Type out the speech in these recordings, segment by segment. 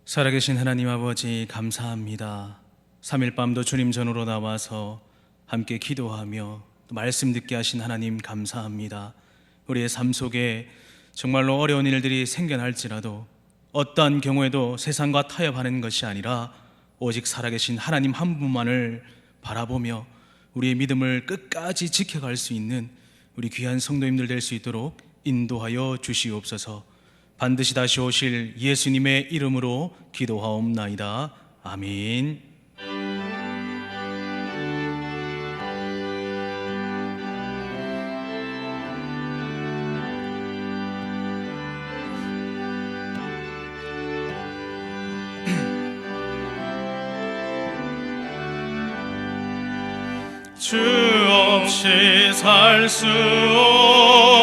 살아계신 하나님 아버지 감사합니다. 3일 밤도 주님 전으로 나와서 함께 기도하며 또 말씀 듣게 하신 하나님 감사합니다. 우리의 삶 속에 정말로 어려운 일들이 생겨날지라도 어떠한 경우에도 세상과 타협하는 것이 아니라 오직 살아계신 하나님 한 분만을 바라보며 우리의 믿음을 끝까지 지켜갈 수 있는 우리 귀한 성도님들 될 수 있도록 인도하여 주시옵소서. 반드시 다시 오실 예수님의 이름으로 기도하옵나이다. 아멘. 주 없이 살 수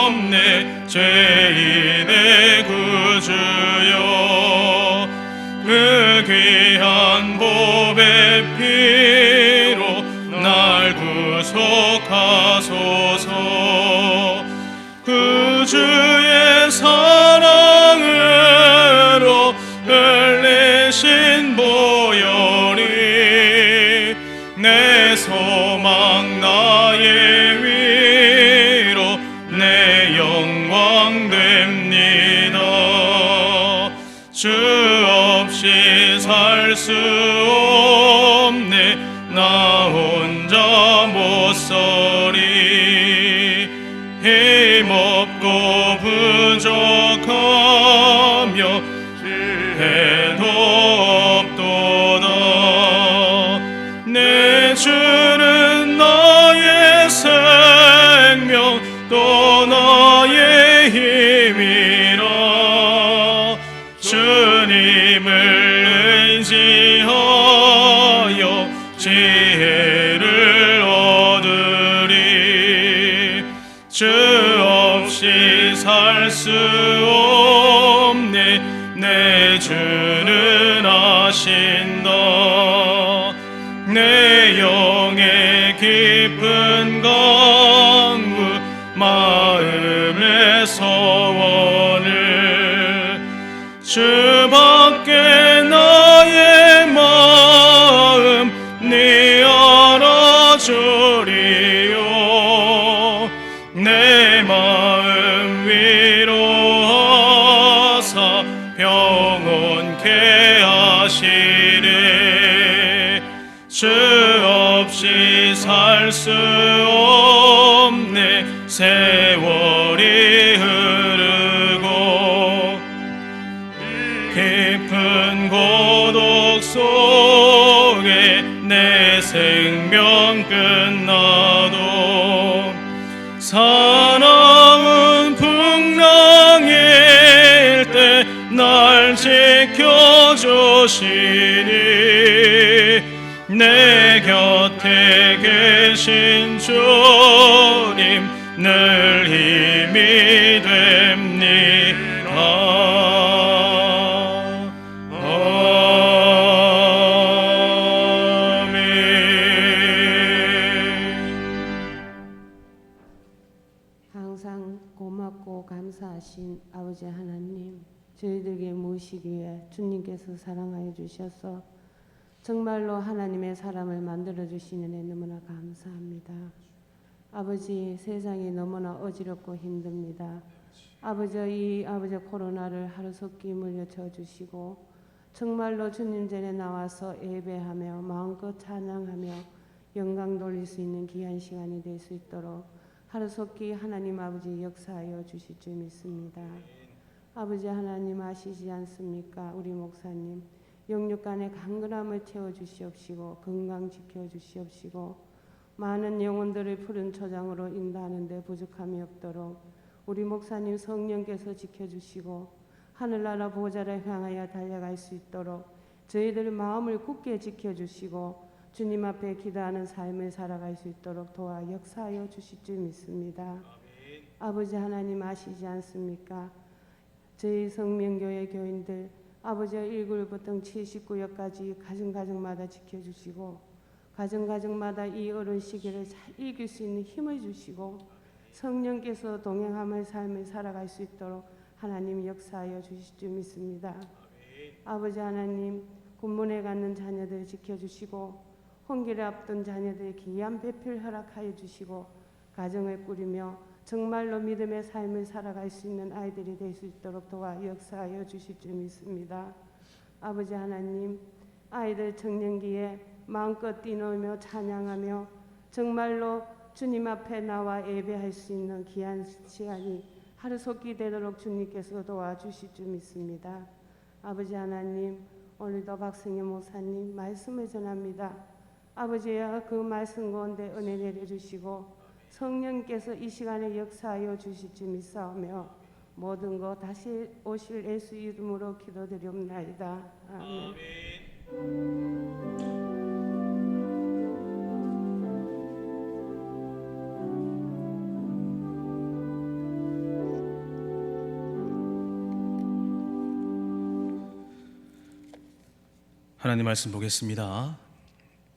없네 죄인의 구주여, 그 귀한 보배 피로 날 구속하소서. 구주의 사랑으로 흘리신 보혈이 내 소망 나의 위로 내 영광 됩니다. 주 없이 살 수 없네 나 혼자 못 서리. 힘없고 부족하며 지혜도 없도다. 내 주는 나의 생명 또 나의 힘이라. 주님을 의지하여 지혜를 얻으리. 주 없이 살 수 없네 내 주는 아신다. 내 영의 깊은 강구 마음의 소원을 주밖에 나의 마음 네 알아주리요. 내 마음 위로하사 평온케 하시네. 주 없이 살 수 없네 세월이 흐르고 깊은 고독 속에 내 생명 끝나도 사나운 풍랑일 때 날 지켜주시니 내 곁에 계신 주님 늘 힘이 됩니다. 항상 고맙고 감사하신 아버지 하나님, 저희들에게 모시기 위해 주님께서 사랑하여 주셔서 정말로 하나님의 사람을 만들어 주시는 애 너무나 감사합니다. 아버지, 세상이 너무나 어지럽고 힘듭니다. 아버지, 아버지 코로나를 하루속히 물려쳐 주시고 정말로 주님 전에 나와서 예배하며 마음껏 찬양하며 영광 돌릴 수 있는 귀한 시간이 될 수 있도록 하루속히 하나님 아버지 역사하여 주실 줄 믿습니다. 아버지 하나님 아시지 않습니까? 우리 목사님 영육간의 강건함을 채워주시옵시고 건강 지켜주시옵시고 많은 영혼들을 푸른 초장으로 인도하는 데 부족함이 없도록 우리 목사님 성령께서 지켜주시고 하늘나라 보좌를 향하여 달려갈 수 있도록 저희들 마음을 굳게 지켜주시고 주님 앞에 기도하는 삶을 살아갈 수 있도록 도와 역사하여 주실 줄 믿습니다. 아멘. 아버지 하나님 아시지 않습니까? 저희 성명교회 교인들 아버지 1구부터 79역까지 가정가정마다 지켜주시고 가정가정마다 이 어려운 시기를 잘 이길 수 있는 힘을 주시고 성령께서 동행하며 삶을 살아갈 수 있도록 하나님 역사하여 주실 줄 믿습니다. 아멘. 아버지 하나님, 군문에 가는 자녀들 지켜주시고 혼기를 앞둔 자녀들의 귀한 배필 허락하여 주시고 가정을 꾸리며 정말로 믿음의 삶을 살아갈 수 있는 아이들이 될 수 있도록 도와 역사하여 주실 줄 믿습니다. 아버지 하나님, 아이들 청년기에 마음껏 뛰놀며 찬양하며 정말로 주님 앞에 나와 예배할 수 있는 귀한 시간이 하루속히 되도록 주님께서 도와주실 줄 믿습니다. 아버지 하나님, 오늘도 박승희 목사님 말씀을 전합니다. 아버지여, 그 말씀 가운데 은혜 내려주시고 성령께서 이 시간에 역사하여 주실 줄 믿사오며 모든 것 다시 오실 예수 이름으로 기도드리옵나이다. 아멘. 하나님 말씀 보겠습니다.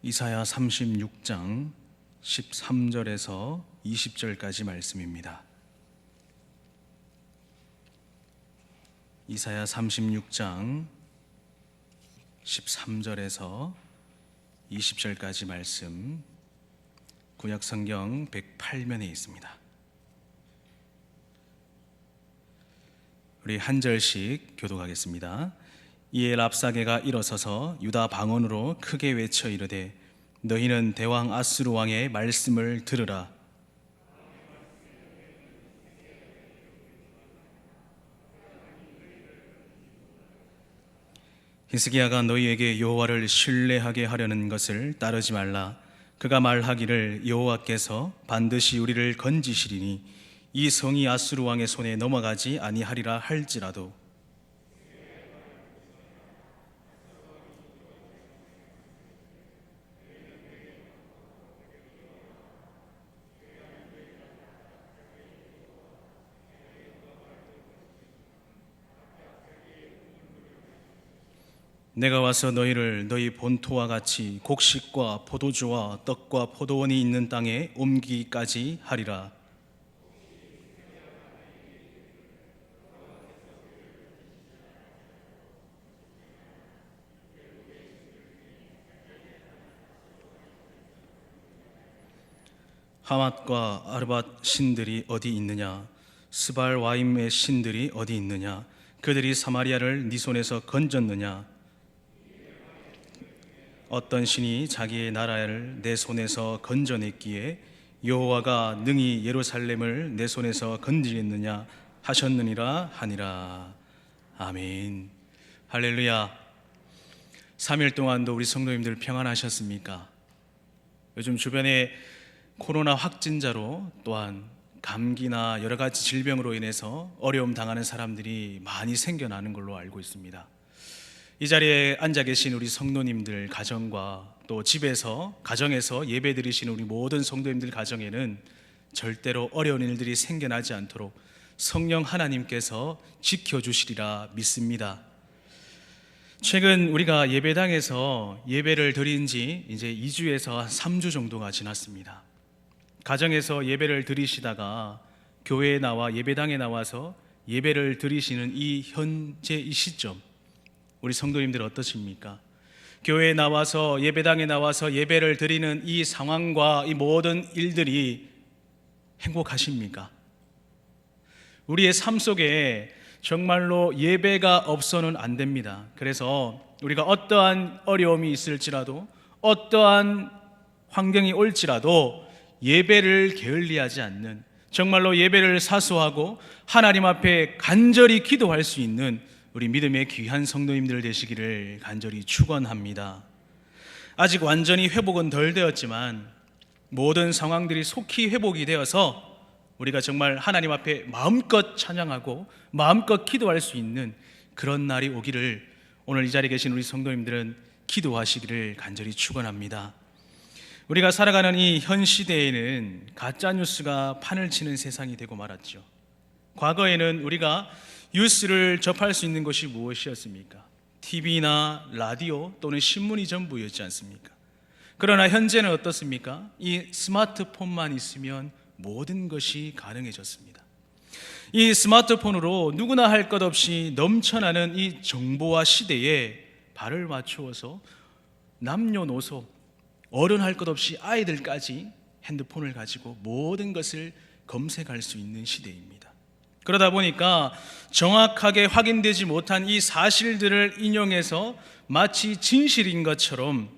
이사야 36장 13절에서 20절까지 말씀입니다. 이사야 36장 13절에서 20절까지 말씀, 구약 성경 108면에 있습니다. 우리 한 절씩 교독하겠습니다. 이에 랍사게가 일어서서 유다 방언으로 크게 외쳐 이르되 너희는 대왕 아수르 왕의 말씀을 들으라. 히스기야가 너희에게 여호와를 신뢰하게 하려는 것을 따르지 말라. 그가 말하기를 여호와께서 반드시 우리를 건지시리니 이 성이 아수르 왕의 손에 넘어가지 아니하리라 할지라도 내가 와서 너희를 너희 본토와 같이 곡식과 포도주와 떡과 포도원이 있는 땅에 옮기기까지 하리라. 하맛과 아르밧 신들이 어디 있느냐? 스발 와임의 신들이 어디 있느냐? 그들이 사마리아를 네 손에서 건졌느냐? 어떤 신이 자기의 나라를 내 손에서 건져냈기에 여호와가 능히 예루살렘을 내 손에서 건지겠느냐 하셨느니라 하니라. 아멘. 할렐루야. 3일 동안도 우리 성도님들 평안하셨습니까? 요즘 주변에 코로나 확진자로 또한 감기나 여러 가지 질병으로 인해서 어려움 당하는 사람들이 많이 생겨나는 걸로 알고 있습니다. 이 자리에 앉아 계신 우리 성도님들 가정과 또 집에서 가정에서 예배 드리시는 우리 모든 성도님들 가정에는 절대로 어려운 일들이 생겨나지 않도록 성령 하나님께서 지켜주시리라 믿습니다. 최근 우리가 예배당에서 예배를 드린 지 이제 2주에서 3주 정도가 지났습니다. 가정에서 예배를 드리시다가 교회에 나와 예배당에 나와서 예배를 드리시는 이 현재 이 시점, 우리 성도님들 어떠십니까? 교회에 나와서 예배당에 나와서 예배를 드리는 이 상황과 이 모든 일들이 행복하십니까? 우리의 삶 속에 정말로 예배가 없어는 안 됩니다. 그래서 우리가 어떠한 어려움이 있을지라도 어떠한 환경이 올지라도 예배를 게을리하지 않는, 정말로 예배를 사수하고 하나님 앞에 간절히 기도할 수 있는 우리 믿음의 귀한 성도님들 되시기를 간절히 축원합니다. 아직 완전히 회복은 덜 되었지만 모든 상황들이 속히 회복이 되어서 우리가 정말 하나님 앞에 마음껏 찬양하고 마음껏 기도할 수 있는 그런 날이 오기를 오늘 이 자리에 계신 우리 성도님들은 기도하시기를 간절히 축원합니다. 우리가 살아가는 이 현 시대에는 가짜 뉴스가 판을 치는 세상이 되고 말았죠. 과거에는 우리가 뉴스를 접할 수 있는 것이 무엇이었습니까? TV나 라디오 또는 신문이 전부였지 않습니까? 그러나 현재는 어떻습니까? 이 스마트폰만 있으면 모든 것이 가능해졌습니다. 이 스마트폰으로 누구나 할 것 없이 넘쳐나는 이 정보화 시대에 발을 맞추어서 남녀노소, 어른 할 것 없이 아이들까지 핸드폰을 가지고 모든 것을 검색할 수 있는 시대입니다. 그러다 보니까 정확하게 확인되지 못한 이 사실들을 인용해서 마치 진실인 것처럼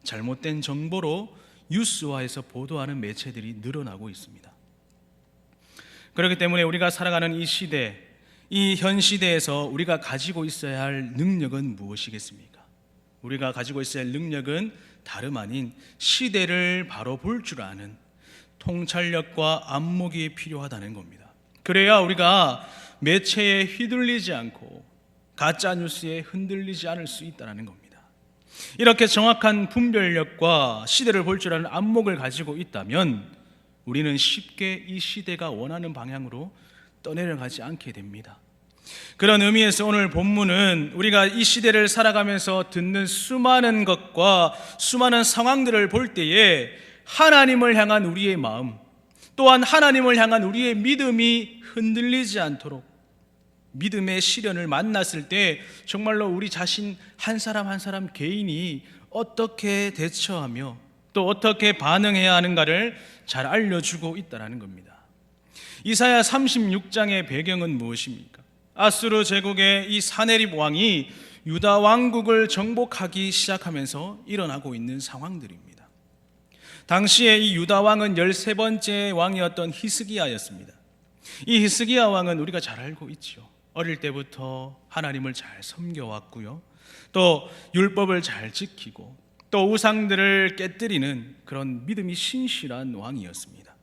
잘못된 정보로 뉴스화해서 보도하는 매체들이 늘어나고 있습니다. 그렇기 때문에 우리가 살아가는 이 시대, 이 현 시대에서 우리가 가지고 있어야 할 능력은 무엇이겠습니까? 우리가 가지고 있어야 할 능력은 다름 아닌 시대를 바로 볼 줄 아는 통찰력과 안목이 필요하다는 겁니다. 그래야 우리가 매체에 휘둘리지 않고 가짜 뉴스에 흔들리지 않을 수 있다는 겁니다. 이렇게 정확한 분별력과 시대를 볼 줄 아는 안목을 가지고 있다면 우리는 쉽게 이 시대가 원하는 방향으로 떠내려가지 않게 됩니다. 그런 의미에서 오늘 본문은 우리가 이 시대를 살아가면서 듣는 수많은 것과 수많은 상황들을 볼 때에 하나님을 향한 우리의 마음, 또한 하나님을 향한 우리의 믿음이 흔들리지 않도록 믿음의 시련을 만났을 때 정말로 우리 자신 한 사람 한 사람 개인이 어떻게 대처하며 또 어떻게 반응해야 하는가를 잘 알려주고 있다는 겁니다. 이사야 36장의 배경은 무엇입니까? 아수르 제국의 이 사네립 왕이 유다 왕국을 정복하기 시작하면서 일어나고 있는 상황들입니다. 당시에 이 유다 왕은 13번째 왕이었던 히스기야였습니다. 이 히스기야 왕은 우리가 잘 알고 있죠. 어릴 때부터 하나님을 잘 섬겨왔고요, 또 율법을 잘 지키고 또 우상들을 깨뜨리는 그런 믿음이 신실한 왕이었습니다.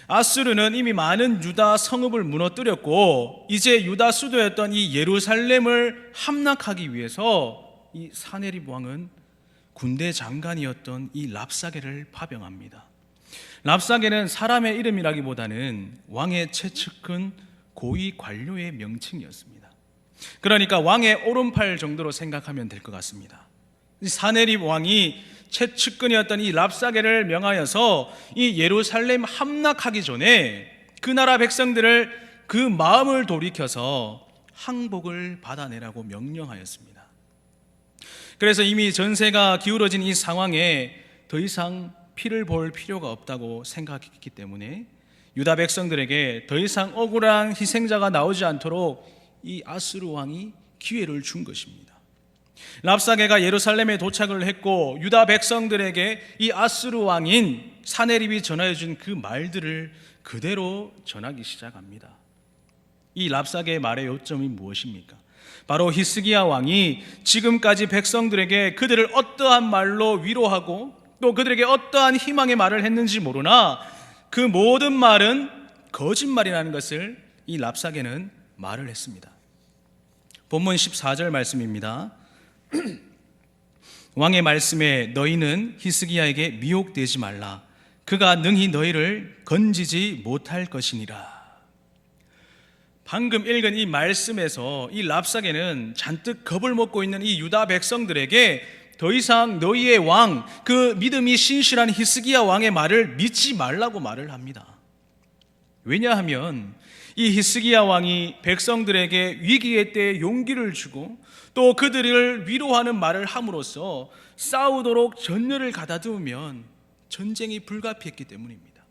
아수르는 이미 많은 유다 성읍을 무너뜨렸고 이제 유다 수도였던 이 예루살렘을 함락하기 위해서 이 사네립 왕은 군대 장관이었던 이 랍사게를 파병합니다. 랍사게는 사람의 이름이라기보다는 왕의 최측근 고위 관료의 명칭이었습니다. 그러니까 왕의 오른팔 정도로 생각하면 될 것 같습니다. 사네립 왕이 최측근이었던 이 랍사게를 명하여서 이 예루살렘 함락하기 전에 그 나라 백성들을 그 마음을 돌이켜서 항복을 받아내라고 명령하였습니다. 그래서 이미 전세가 기울어진 이 상황에 더 이상 피를 볼 필요가 없다고 생각했기 때문에 유다 백성들에게 더 이상 억울한 희생자가 나오지 않도록 이 아수르 왕이 기회를 준 것입니다. 랍사게가 예루살렘에 도착을 했고 유다 백성들에게 이 아수르 왕인 사네립이 전하여 준 그 말들을 그대로 전하기 시작합니다. 이 랍사게의 말의 요점이 무엇입니까? 바로 히스기야 왕이 지금까지 백성들에게 그들을 어떠한 말로 위로하고 또 그들에게 어떠한 희망의 말을 했는지 모르나 그 모든 말은 거짓말이라는 것을 이 랍사게는 말을 했습니다. 본문 14절 말씀입니다. 왕의 말씀에 너희는 히스기야에게 미혹되지 말라. 그가 능히 너희를 건지지 못할 것이니라. 방금 읽은 이 말씀에서 이 랍사게는 잔뜩 겁을 먹고 있는 이 유다 백성들에게 더 이상 너희의 왕, 그 믿음이 신실한 히스기야 왕의 말을 믿지 말라고 말을 합니다. 왜냐하면 이 히스기야 왕이 백성들에게 위기의 때에 용기를 주고 또 그들을 위로하는 말을 함으로써 싸우도록 전열을 가다두면 전쟁이 불가피했기 때문입니다.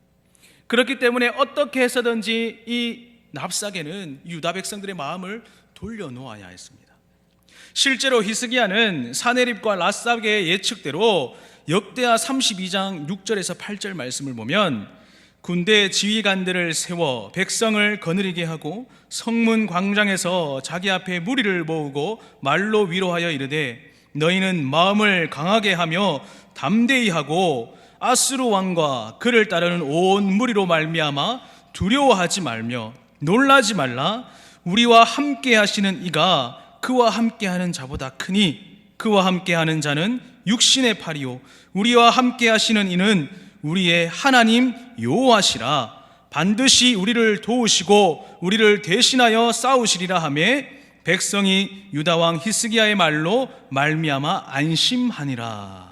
그렇기 때문에 어떻게 해서든지 이 랍사게는 유다 백성들의 마음을 돌려놓아야 했습니다. 실제로 히스기야는 사네립과 랍사게의 예측대로 역대하 32장 6절에서 8절 말씀을 보면 군대 지휘관들을 세워 백성을 거느리게 하고 성문 광장에서 자기 앞에 무리를 모으고 말로 위로하여 이르되 너희는 마음을 강하게 하며 담대히 하고 아수르 왕과 그를 따르는 온 무리로 말미암아 두려워하지 말며 놀라지 말라. 우리와 함께 하시는 이가 그와 함께 하는 자보다 크니 그와 함께 하는 자는 육신의 팔이요 우리와 함께 하시는 이는 우리의 하나님 여호와시라. 반드시 우리를 도우시고 우리를 대신하여 싸우시리라 하며 백성이 유다 왕 히스기야의 말로 말미암아 안심하니라.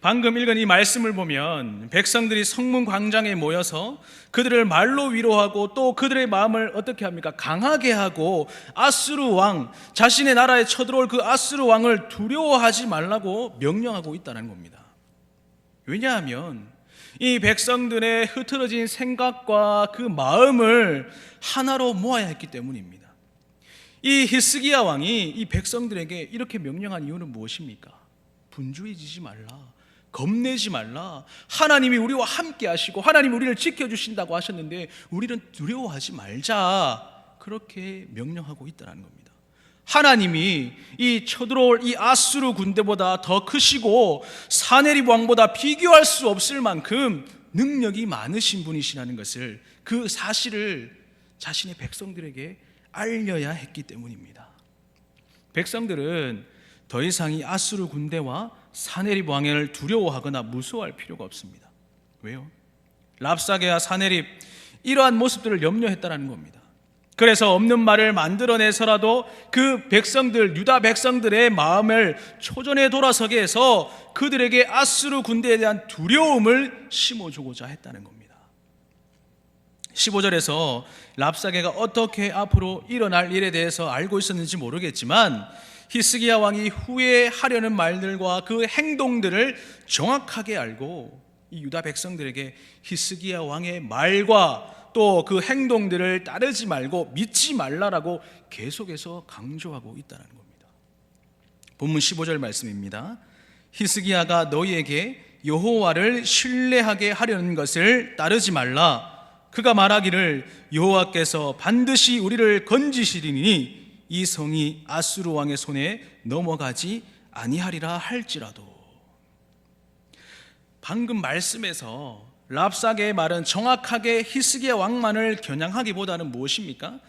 방금 읽은 이 말씀을 보면 백성들이 성문 광장에 모여서 그들을 말로 위로하고 또 그들의 마음을 어떻게 합니까? 강하게 하고 아수르 왕, 자신의 나라에 쳐들어올 그 아수르 왕을 두려워하지 말라고 명령하고 있다는 겁니다. 왜냐하면 이 백성들의 흐트러진 생각과 그 마음을 하나로 모아야 했기 때문입니다. 이 히스기야 왕이 이 백성들에게 이렇게 명령한 이유는 무엇입니까? 분주해지지 말라, 겁내지 말라, 하나님이 우리와 함께 하시고 하나님이 우리를 지켜주신다고 하셨는데 우리는 두려워하지 말자, 그렇게 명령하고 있다는 겁니다. 하나님이 이 쳐들어올 이 아수르 군대보다 더 크시고 사네립 왕보다 비교할 수 없을 만큼 능력이 많으신 분이시라는 것을, 그 사실을 자신의 백성들에게 알려야 했기 때문입니다. 백성들은 더 이상 이 아수르 군대와 사네립 왕을 두려워하거나 무서워할 필요가 없습니다. 왜요? 랍사게와 사네립, 이러한 모습들을 염려했다는 겁니다. 그래서 없는 말을 만들어내서라도 그 백성들, 유다 백성들의 마음을 초전에 돌아서게 해서 그들에게 아수르 군대에 대한 두려움을 심어주고자 했다는 겁니다. 15절에서 랍사게가 어떻게 앞으로 일어날 일에 대해서 알고 있었는지 모르겠지만 히스기야 왕이 후에 하려는 말들과 그 행동들을 정확하게 알고 이 유다 백성들에게 히스기야 왕의 말과 또 그 행동들을 따르지 말고 믿지 말라라고 계속해서 강조하고 있다는 겁니다. 본문 15절 말씀입니다. 히스기야가 너희에게 여호와를 신뢰하게 하려는 것을 따르지 말라. 그가 말하기를 여호와께서 반드시 우리를 건지시리니 이 성이 아수르 왕의 손에 넘어가지 아니하리라 할지라도. 방금 말씀에서 랍사게의 말은 정확하게 히스기야 왕만을 겨냥하기보다는 무엇입니까?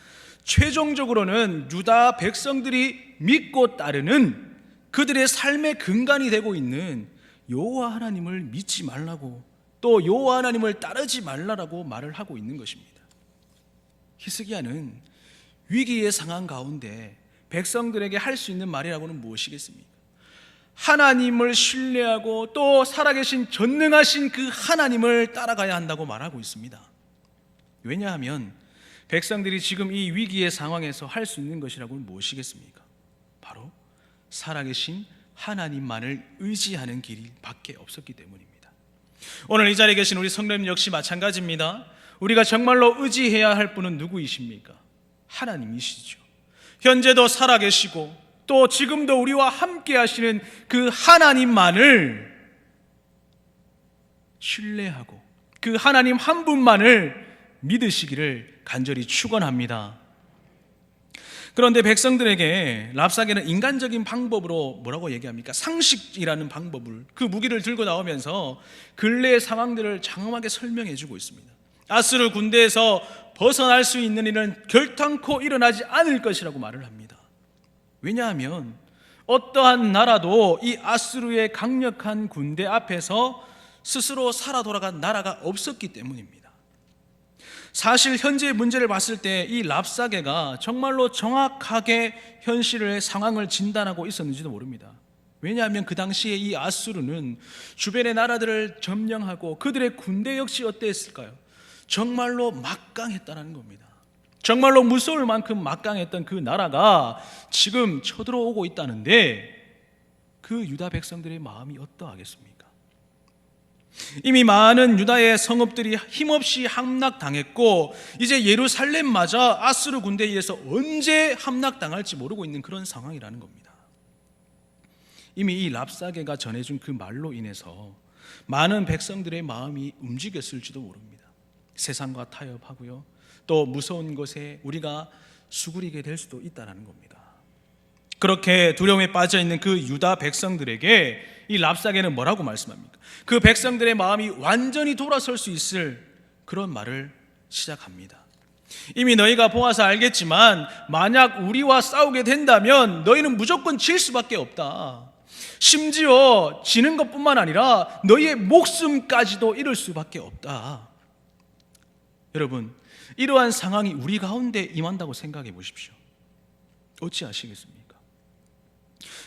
최종적으로는 유다 백성들이 믿고 따르는 그들의 삶의 근간이 되고 있는 여호와 하나님을 믿지 말라고, 또 여호와 하나님을 따르지 말라라고 말을 하고 있는 것입니다. 히스기야는 위기의 상황 가운데 백성들에게 할 수 있는 말이라고는 무엇이겠습니까? 하나님을 신뢰하고 또 살아계신 전능하신 그 하나님을 따라가야 한다고 말하고 있습니다. 왜냐하면 백성들이 지금 이 위기의 상황에서 할 수 있는 것이라고는 무엇이겠습니까? 바로 살아계신 하나님만을 의지하는 길이 밖에 없었기 때문입니다. 오늘 이 자리에 계신 우리 성도님 역시 마찬가지입니다. 우리가 정말로 의지해야 할 분은 누구이십니까? 하나님이시죠. 현재도 살아계시고 또 지금도 우리와 함께 하시는 그 하나님만을 신뢰하고 그 하나님 한 분만을 믿으시기를 간절히 축원합니다. 그런데 백성들에게 랍사게는 인간적인 방법으로 뭐라고 얘기합니까? 상식이라는 방법을, 그 무기를 들고 나오면서 근래의 상황들을 장엄하게 설명해 주고 있습니다. 아수르 군대에서 벗어날 수 있는 일은 결탄코 일어나지 않을 것이라고 말을 합니다. 왜냐하면 어떠한 나라도 이 아수르의 강력한 군대 앞에서 스스로 살아 돌아간 나라가 없었기 때문입니다. 사실 현재의 문제를 봤을 때 이 랍사게가 정말로 정확하게 현실의 상황을 진단하고 있었는지도 모릅니다. 왜냐하면 그 당시에 이 아수르는 주변의 나라들을 점령하고 그들의 군대 역시 어땠을까요? 정말로 막강했다는 겁니다. 정말로 무서울 만큼 막강했던 그 나라가 지금 쳐들어오고 있다는데 그 유다 백성들의 마음이 어떠하겠습니까? 이미 많은 유다의 성읍들이 힘없이 함락당했고 이제 예루살렘마저 아수르 군대에 의해서 언제 함락당할지 모르고 있는 그런 상황이라는 겁니다. 이미 이 랍사게가 전해준 그 말로 인해서 많은 백성들의 마음이 움직였을지도 모릅니다. 세상과 타협하고요, 또 무서운 곳에 우리가 수그리게 될 수도 있다는 겁니다. 그렇게 두려움에 빠져 있는 그 유다 백성들에게 이 랍사게는 뭐라고 말씀합니까? 그 백성들의 마음이 완전히 돌아설 수 있을 그런 말을 시작합니다. 이미 너희가 보아서 알겠지만 만약 우리와 싸우게 된다면 너희는 무조건 질 수밖에 없다. 심지어 지는 것뿐만 아니라 너희의 목숨까지도 잃을 수밖에 없다. 여러분, 이러한 상황이 우리 가운데 임한다고 생각해 보십시오. 어찌하시겠습니까?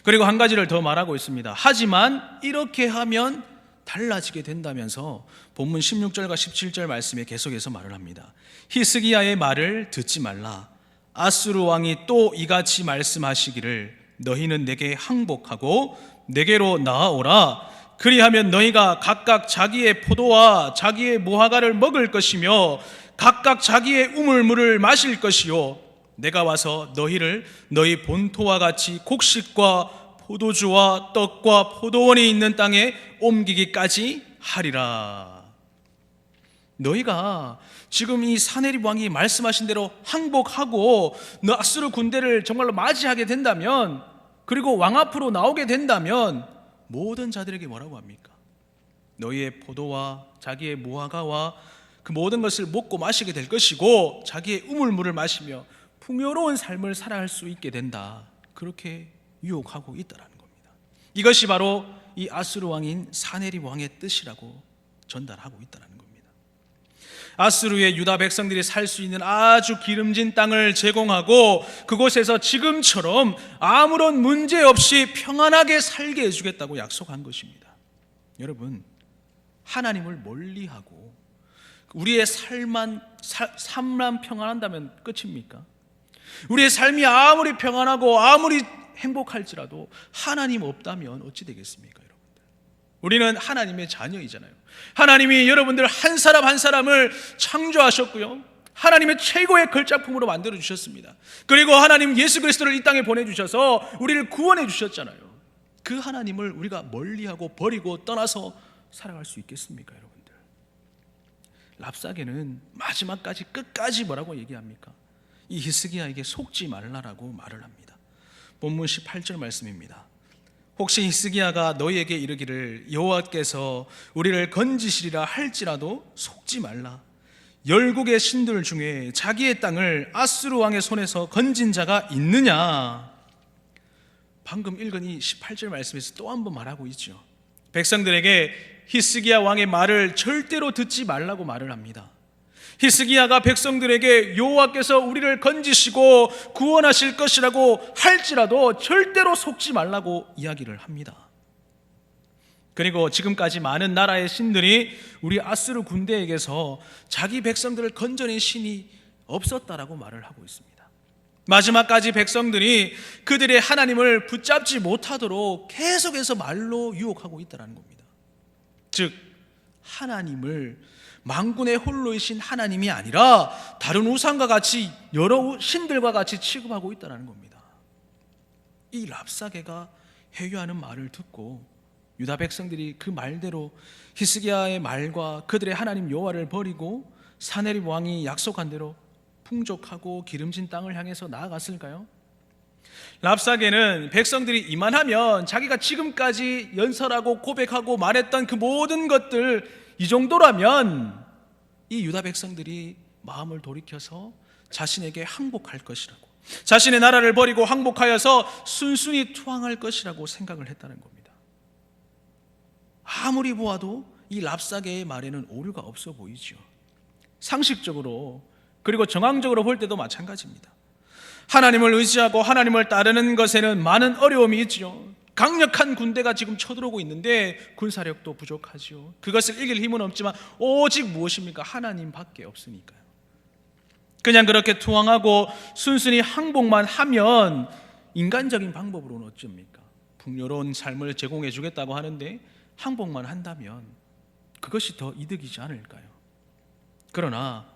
그리고 한 가지를 더 말하고 있습니다. 하지만 이렇게 하면 달라지게 된다면서 본문 16절과 17절 말씀에 계속해서 말을 합니다. 히스기야의 말을 듣지 말라. 아수르 왕이 또 이같이 말씀하시기를 너희는 내게 항복하고 내게로 나아오라. 그리하면 너희가 각각 자기의 포도와 자기의 무화과를 먹을 것이며 각각 자기의 우물물을 마실 것이요 내가 와서 너희를 너희 본토와 같이 곡식과 포도주와 떡과 포도원이 있는 땅에 옮기기까지 하리라. 너희가 지금 이 사네립 왕이 말씀하신 대로 항복하고 아수르 군대를 정말로 맞이하게 된다면, 그리고 왕 앞으로 나오게 된다면 모든 자들에게 뭐라고 합니까? 너희의 포도와 자기의 무화과와 그 모든 것을 먹고 마시게 될 것이고 자기의 우물물을 마시며 풍요로운 삶을 살아갈 수 있게 된다. 그렇게 유혹하고 있다라는 겁니다. 이것이 바로 이 아수르 왕인 사네립 왕의 뜻이라고 전달하고 있다는 겁니다. 아수르의 유다 백성들이 살 수 있는 아주 기름진 땅을 제공하고 그곳에서 지금처럼 아무런 문제 없이 평안하게 살게 해주겠다고 약속한 것입니다. 여러분, 하나님을 멀리하고 우리의 삶만 평안한다면 끝입니까? 우리의 삶이 아무리 평안하고 아무리 행복할지라도 하나님 없다면 어찌 되겠습니까, 여러분들? 우리는 하나님의 자녀이잖아요. 하나님이 여러분들 한 사람 한 사람을 창조하셨고요, 하나님의 최고의 걸작품으로 만들어 주셨습니다. 그리고 하나님 예수 그리스도를 이 땅에 보내주셔서 우리를 구원해 주셨잖아요. 그 하나님을 우리가 멀리하고 버리고 떠나서 살아갈 수 있겠습니까, 여러분들? 랍사게는 마지막까지 끝까지 뭐라고 얘기합니까? 이 히스기야에게 속지 말라라고 말을 합니다. 본문 18절 말씀입니다. 혹시 히스기야가 너희에게 이르기를 여호와께서 우리를 건지시리라 할지라도 속지 말라. 열국의 신들 중에 자기의 땅을 아수르 왕의 손에서 건진 자가 있느냐? 방금 읽은 이 18절 말씀에서 또 한 번 말하고 있죠. 백성들에게 히스기야 왕의 말을 절대로 듣지 말라고 말을 합니다. 히스기야가 백성들에게 여호와께서 우리를 건지시고 구원하실 것이라고 할지라도 절대로 속지 말라고 이야기를 합니다. 그리고 지금까지 많은 나라의 신들이 우리 아수르 군대에게서 자기 백성들을 건져낸 신이 없었다라고 말을 하고 있습니다. 마지막까지 백성들이 그들의 하나님을 붙잡지 못하도록 계속해서 말로 유혹하고 있다는 겁니다. 즉, 하나님을 만군의 홀로이신 하나님이 아니라 다른 우상과 같이 여러 신들과 같이 취급하고 있다는 겁니다. 이 랍사게가 회유하는 말을 듣고 유다 백성들이 그 말대로 히스기야의 말과 그들의 하나님 여호와를 버리고 사네립 왕이 약속한 대로 풍족하고 기름진 땅을 향해서 나아갔을까요? 랍사게는 백성들이 이만하면 자기가 지금까지 연설하고 고백하고 말했던 그 모든 것들 이 정도라면 이 유다 백성들이 마음을 돌이켜서 자신에게 항복할 것이라고, 자신의 나라를 버리고 항복하여서 순순히 투항할 것이라고 생각을 했다는 겁니다. 아무리 보아도 이 랍사게의 말에는 오류가 없어 보이죠. 상식적으로 그리고 정황적으로 볼 때도 마찬가지입니다. 하나님을 의지하고 하나님을 따르는 것에는 많은 어려움이 있죠. 강력한 군대가 지금 쳐들어오고 있는데 군사력도 부족하죠. 그것을 이길 힘은 없지만 오직 무엇입니까? 하나님밖에 없으니까요. 그냥 그렇게 투항하고 순순히 항복만 하면 인간적인 방법으로는 어쩝니까? 풍요로운 삶을 제공해 주겠다고 하는데 항복만 한다면 그것이 더 이득이지 않을까요? 그러나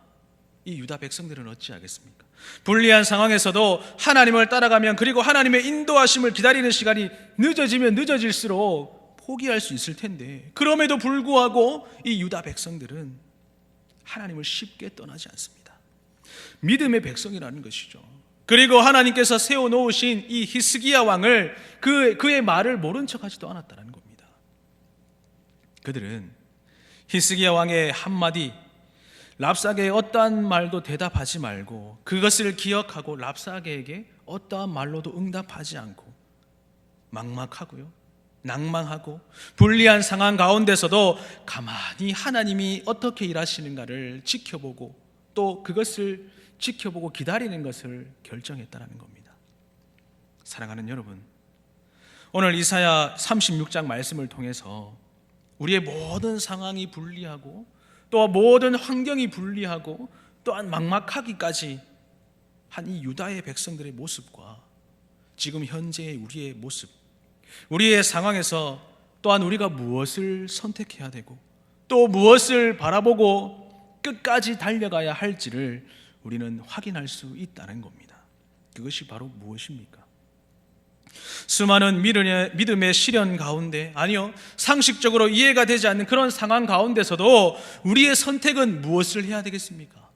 이 유다 백성들은 어찌하겠습니까? 불리한 상황에서도 하나님을 따라가면, 그리고 하나님의 인도하심을 기다리는 시간이 늦어지면 늦어질수록 포기할 수 있을 텐데, 그럼에도 불구하고 이 유다 백성들은 하나님을 쉽게 떠나지 않습니다. 믿음의 백성이라는 것이죠. 그리고 하나님께서 세워놓으신 이 히스기야 왕을 그의 말을 모른 척하지도 않았다는 겁니다. 그들은 히스기야 왕의 한마디, 랍사게의 어떠한 말도 대답하지 말고 그것을 기억하고 랍사게에게 어떠한 말로도 응답하지 않고 막막하고요, 낭망하고 불리한 상황 가운데서도 가만히 하나님이 어떻게 일하시는가를 지켜보고 또 그것을 지켜보고 기다리는 것을 결정했다는 겁니다. 사랑하는 여러분, 오늘 이사야 36장 말씀을 통해서 우리의 모든 상황이 불리하고 또 모든 환경이 불리하고 또한 막막하기까지 한 이 유다의 백성들의 모습과 지금 현재의 우리의 모습, 우리의 상황에서 또한 우리가 무엇을 선택해야 되고 또 무엇을 바라보고 끝까지 달려가야 할지를 우리는 확인할 수 있다는 겁니다. 그것이 바로 무엇입니까? 수많은 믿음의 시련 가운데, 아니요, 상식적으로 이해가 되지 않는 그런 상황 가운데서도 우리의 선택은 무엇을 해야 되겠습니까?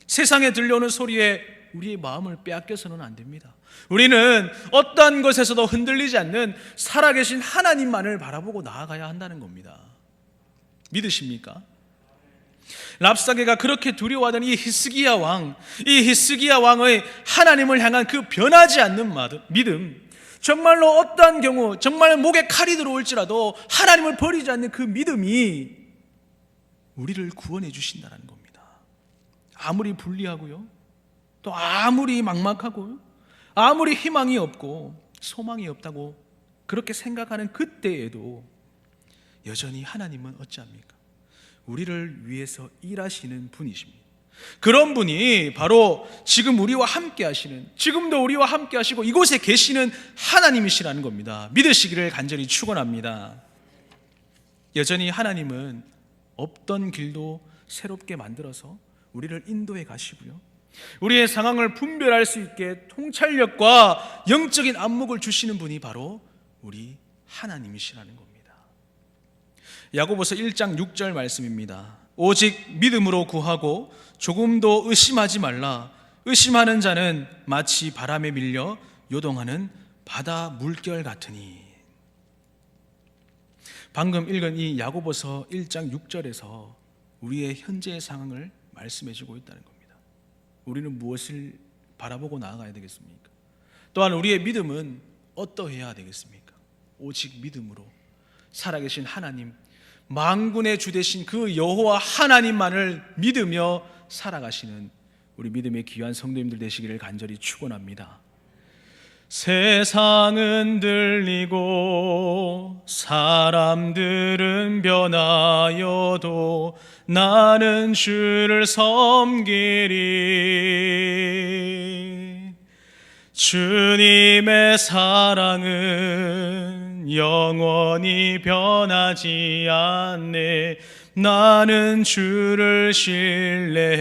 세상에 들려오는 소리에 우리의 마음을 빼앗겨서는 안 됩니다. 우리는 어떠한 것에서도 흔들리지 않는 살아계신 하나님만을 바라보고 나아가야 한다는 겁니다. 믿으십니까? 랍사게가 그렇게 두려워하던 이 히스기야 왕의 하나님을 향한 그 변하지 않는 믿음, 정말로 어떠한 경우 정말 목에 칼이 들어올지라도 하나님을 버리지 않는 그 믿음이 우리를 구원해 주신다는 겁니다. 아무리 불리하고요, 또 아무리 막막하고 아무리 희망이 없고 소망이 없다고 그렇게 생각하는 그때에도 여전히 하나님은 어찌합니까? 우리를 위해서 일하시는 분이십니다. 그런 분이 바로 지금 우리와 함께 하시는, 지금도 우리와 함께 하시고 이곳에 계시는 하나님이시라는 겁니다. 믿으시기를 간절히 축원합니다. 여전히 하나님은 없던 길도 새롭게 만들어서 우리를 인도해 가시고요, 우리의 상황을 분별할 수 있게 통찰력과 영적인 안목을 주시는 분이 바로 우리 하나님이시라는 겁니다. 야고보서 1장 6절 말씀입니다. 오직 믿음으로 구하고 조금도 의심하지 말라. 의심하는 자는 마치 바람에 밀려 요동하는 바다 물결 같으니. 방금 읽은 이 야고보서 1장 6절에서 우리의 현재의 상황을 말씀해 주고 있다는 겁니다. 우리는 무엇을 바라보고 나아가야 되겠습니까? 또한 우리의 믿음은 어떠해야 되겠습니까? 오직 믿음으로 살아계신 하나님, 만군의 주 되신 그 여호와 하나님만을 믿으며 살아가시는 우리 믿음의 귀한 성도님들 되시기를 간절히 축원합니다. 세상은 들리고 사람들은 변하여도 나는 주를 섬기리. 주님의 사랑은 영원히 변하지 않네. 나는 주를 신뢰해.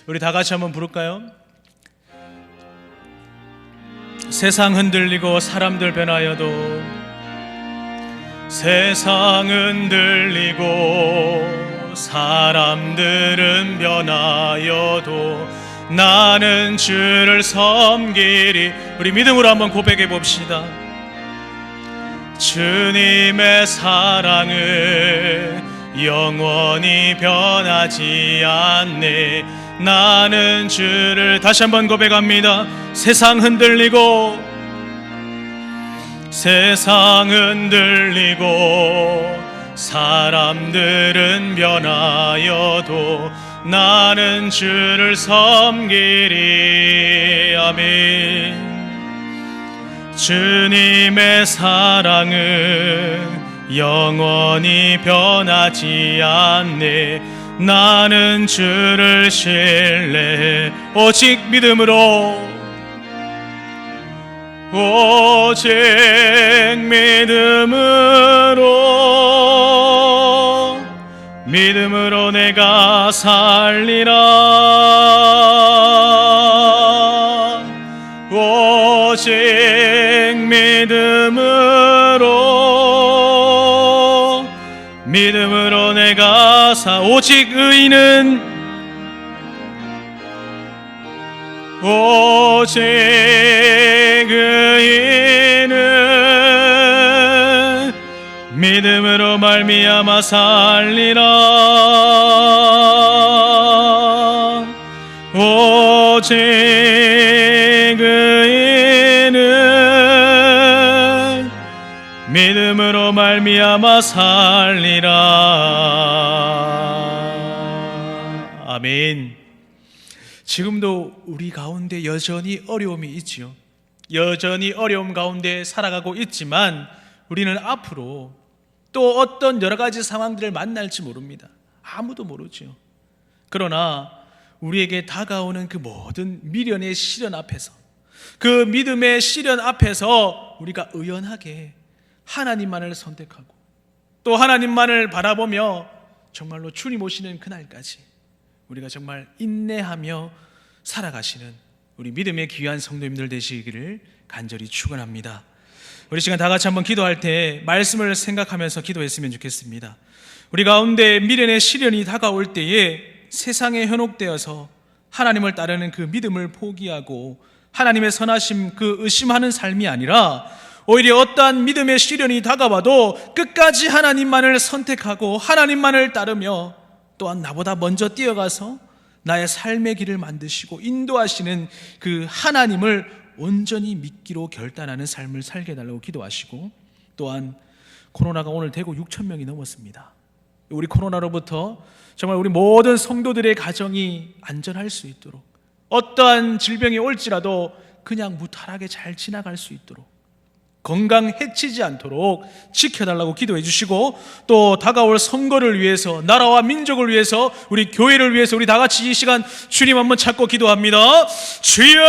우리 다 같이 한번 부를까요? 세상 흔들리고 사람들 변하여도, 세상 흔들리고 사람들은 변하여도 나는 주를 섬기리. 우리 믿음으로 한번 고백해 봅시다. 주님의 사랑은 영원히 변하지 않네. 나는 주를, 다시 한번 고백합니다. 세상 흔들리고 사람들은 변하여도 나는 주를 섬기리. 아멘. 주님의 사랑은 영원히 변하지 않네. 나는 주를 신뢰해. 오직 믿음으로, 오직 믿음으로 내가 살리라. 오직 믿음으로 내가 오직 의인은 믿음으로 말미암아 살리라. 오직 의인은 믿음으로 말미암아 살리라. 아멘. 지금도 우리 가운데 여전히 어려움이 있지요. 여전히 어려움 가운데 살아가고 있지만 우리는 앞으로 또 어떤 여러 가지 상황들을 만날지 모릅니다. 아무도 모르죠. 그러나 우리에게 다가오는 그 모든 미련의 시련 앞에서, 그 믿음의 시련 앞에서 우리가 의연하게 하나님만을 선택하고 또 하나님만을 바라보며 정말로 주님 오시는 그날까지 우리가 정말 인내하며 살아가시는 우리 믿음의 귀한 성도님들 되시기를 간절히 축원합니다. 우리 시간 다 같이 한번 기도할 때 말씀을 생각하면서 기도했으면 좋겠습니다. 우리 가운데 미련의 시련이 다가올 때에 세상에 현혹되어서 하나님을 따르는 그 믿음을 포기하고 하나님의 선하심 그 의심하는 삶이 아니라 오히려 어떠한 믿음의 시련이 다가와도 끝까지 하나님만을 선택하고 하나님만을 따르며 또한 나보다 먼저 뛰어가서 나의 삶의 길을 만드시고 인도하시는 그 하나님을 온전히 믿기로 결단하는 삶을 살게 해달라고 기도하시고, 또한 코로나가 오늘 대구 6천 명이 넘었습니다. 우리 코로나로부터 정말 우리 모든 성도들의 가정이 안전할 수 있도록, 어떠한 질병이 올지라도 그냥 무탈하게 잘 지나갈 수 있도록, 건강 해치지 않도록 지켜달라고 기도해 주시고, 또 다가올 선거를 위해서, 나라와 민족을 위해서, 우리 교회를 위해서 우리 다 같이 이 시간 주님 한번 찾고 기도합니다. 주여!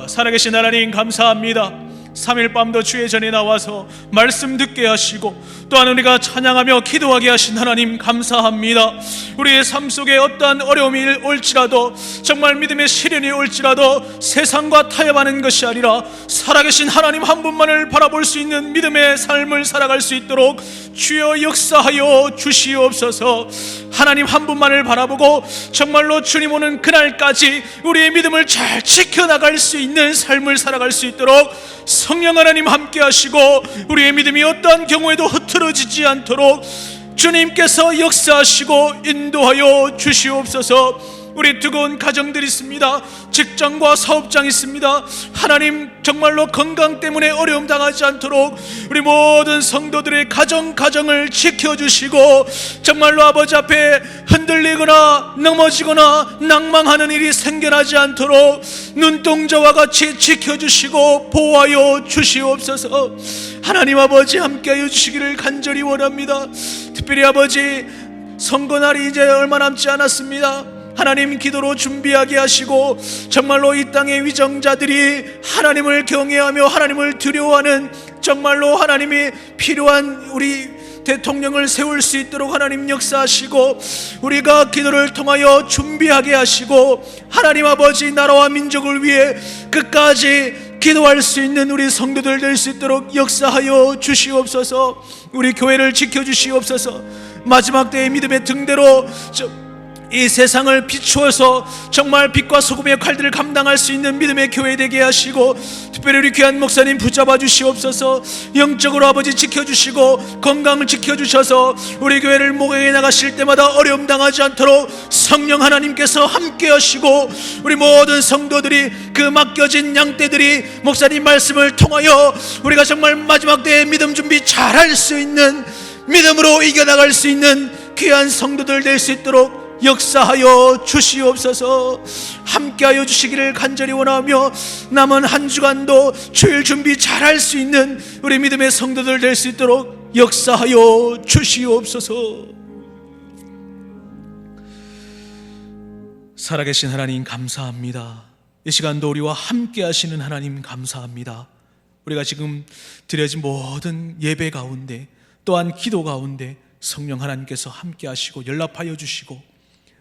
살아계신 하나님 감사합니다. 3일 밤도 주의 전에 나와서 말씀 듣게 하시고 또한 우리가 찬양하며 기도하게 하신 하나님 감사합니다. 우리의 삶 속에 어떠한 어려움이 올지라도, 정말 믿음의 시련이 올지라도 세상과 타협하는 것이 아니라 살아계신 하나님 한 분만을 바라볼 수 있는 믿음의 삶을 살아갈 수 있도록 주여 역사하여 주시옵소서. 하나님 한 분만을 바라보고 정말로 주님 오는 그날까지 우리의 믿음을 잘 지켜나갈 수 있는 삶을 살아갈 수 있도록 성령 하나님 함께 하시고, 우리의 믿음이 어떠한 경우에도 흐트러지지 않도록 주님께서 역사하시고 인도하여 주시옵소서. 우리 뜨거운 가정들이 있습니다. 직장과 사업장 있습니다. 하나님 정말로 건강 때문에 어려움 당하지 않도록 우리 모든 성도들의 가정을 지켜주시고, 정말로 아버지 앞에 흔들리거나 넘어지거나 낭망하는 일이 생겨나지 않도록 눈동자와 같이 지켜주시고 보호하여 주시옵소서. 하나님 아버지 함께하여 주시기를 간절히 원합니다. 특별히 아버지 선거날이 이제 얼마 남지 않았습니다. 하나님 기도로 준비하게 하시고 정말로 이 땅의 위정자들이 하나님을 경외하며 하나님을 두려워하는, 정말로 하나님이 필요한 우리 대통령을 세울 수 있도록 하나님 역사하시고, 우리가 기도를 통하여 준비하게 하시고, 하나님 아버지 나라와 민족을 위해 끝까지 기도할 수 있는 우리 성도들 될 수 있도록 역사하여 주시옵소서. 우리 교회를 지켜주시옵소서. 마지막 때의 믿음의 등대로 이 세상을 비추어서 정말 빛과 소금의 역할들을 감당할 수 있는 믿음의 교회 되게 하시고, 특별히 우리 귀한 목사님 붙잡아 주시옵소서. 영적으로 아버지 지켜주시고 건강을 지켜주셔서 우리 교회를 목회해 나가실 때마다 어려움 당하지 않도록 성령 하나님께서 함께 하시고, 우리 모든 성도들이 그 맡겨진 양떼들이 목사님 말씀을 통하여 우리가 정말 마지막 때의 믿음 준비 잘할 수 있는, 믿음으로 이겨나갈 수 있는 귀한 성도들 될 수 있도록 역사하여 주시옵소서. 함께하여 주시기를 간절히 원하며 남은 한 주간도 주일 준비 잘할 수 있는 우리 믿음의 성도들 될 수 있도록 역사하여 주시옵소서. 살아계신 하나님 감사합니다. 이 시간도 우리와 함께 하시는 하나님 감사합니다. 우리가 지금 드려진 모든 예배 가운데 또한 기도 가운데 성령 하나님께서 함께 하시고 연락하여 주시고,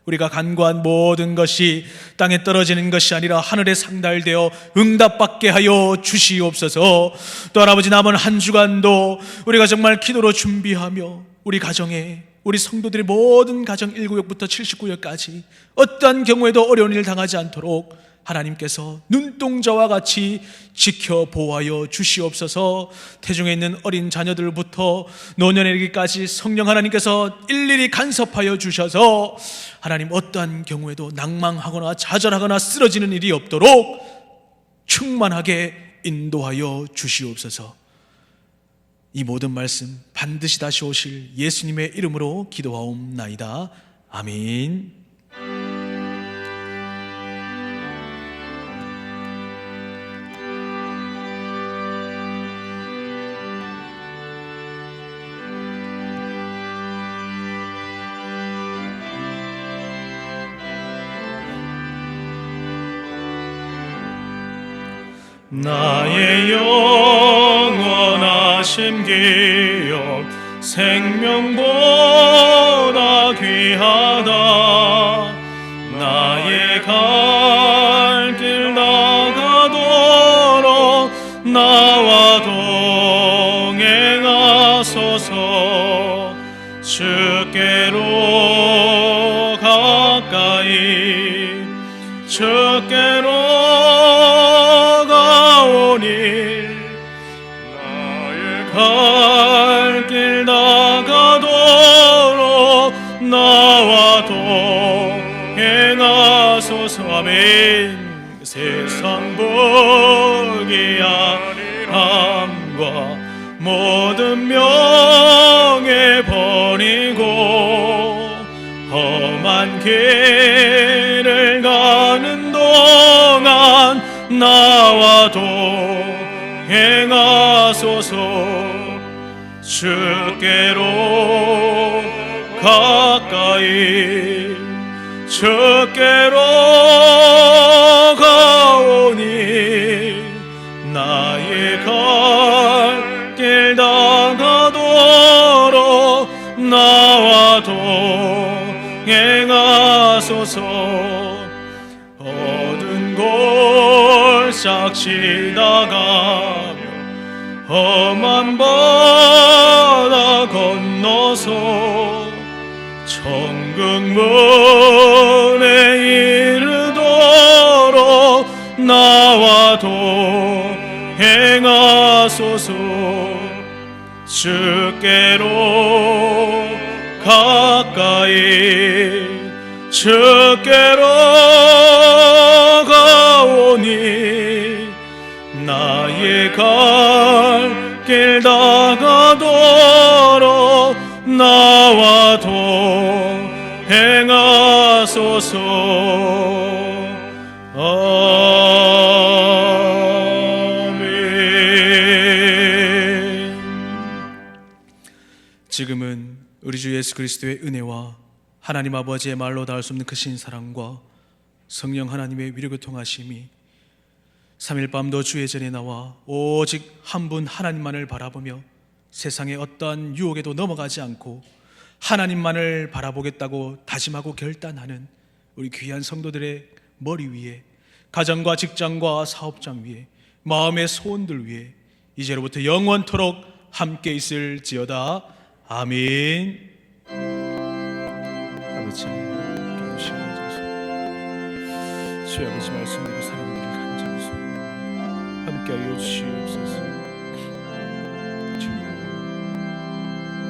우리가 간구한 모든 것이 땅에 떨어지는 것이 아니라 하늘에 상달되어 응답받게 하여 주시옵소서. 또한 아버지 남은 한 주간도 우리가 정말 기도로 준비하며 우리 가정에, 우리 성도들의 모든 가정 1구역부터 79역까지 어떠한 경우에도 어려운 일 당하지 않도록 하나님께서 눈동자와 같이 지켜 보호하여 주시옵소서. 태중에 있는 어린 자녀들부터 노년에 이르기까지 성령 하나님께서 일일이 간섭하여 주셔서 하나님 어떠한 경우에도 낭망하거나 좌절하거나 쓰러지는 일이 없도록 충만하게 인도하여 주시옵소서. 이 모든 말씀 반드시 다시 오실 예수님의 이름으로 기도하옵나이다. 아멘. 나의 영원하신 기업 생명보다 귀하다. 나의 갈 길 나가도록 나와 동행하소서. 주께로 가까이 주께로 가오니 나의 갈 길 나가도록 나와 동행하소서. 아멘. 세상 보기 아니함과 모든 명예 버리고 험한 길을 가는 동안 나와 동행하소서. 주께로 가까이 주께로 가오니 나의 갈 길 나가도록 나와 동행하소서. 어두운 골짝 지나가며 험한 바다 건너서 천국 문에 이르도록 나와 동행하소서. 주께로 가까이 주께로 가오니 나의 갈 길 나가도록 나와 동행하소서. 아멘. 지금은 우리 주 예수 그리스도의 은혜와 하나님 아버지의 말로 닿을 수 없는 크신 사랑과 성령 하나님의 위로교통하심이 3일 밤도 주의 전에 나와 오직 한 분 하나님만을 바라보며 세상의 어떠한 유혹에도 넘어가지 않고 하나님만을 바라보겠다고 다짐하고 결단하는 우리 귀한 성도들의 머리 위에, 가정과 직장과 사업장 위에, 마음의 소원들 위에 이제로부터 영원토록 함께 있을지어다. 아멘. 아버지, 주 아버지 말씀대로 사람들을 간절히 소원합니다. 함께하여 주시옵소서.